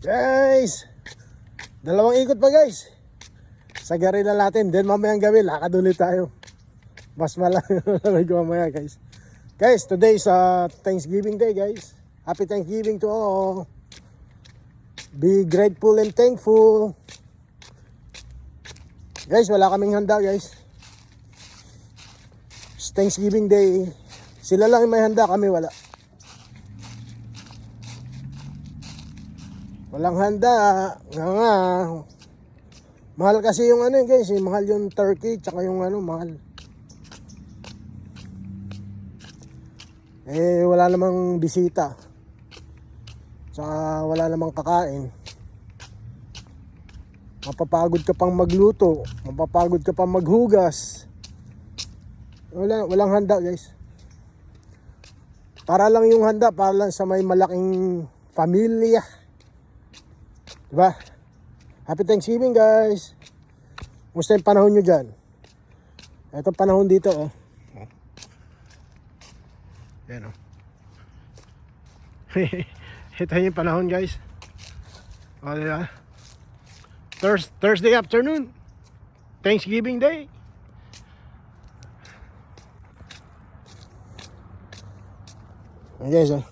Guys, dalawang ikot pa guys. Sagarin na natin. Then mamayang gabi, lakad ulit tayo. Mas malamig mamaya guys. Guys, today is Thanksgiving Day guys. Happy Thanksgiving to all. Be grateful and thankful. Guys, wala kaming handa guys. It's Thanksgiving Day. Sila lang yung may handa, kami wala. Walang handa. Nga. Mahal kasi yung ano guys, mahal yung turkey tsaka yung mahal. Wala namang bisita. Tsaka wala namang kakain. Mapapagod ka pang magluto, mapapagod ka pang maghugas. Walang handa guys. Para lang yung handa, para lang sa may malaking pamilya. Diba? Happy Thanksgiving guys. Musta yung panahon nyo dyan? Ito panahon dito oh. Yan oh. Ito yung panahon guys. O diba? Thursday afternoon. Thanksgiving Day. Ayan guys oh.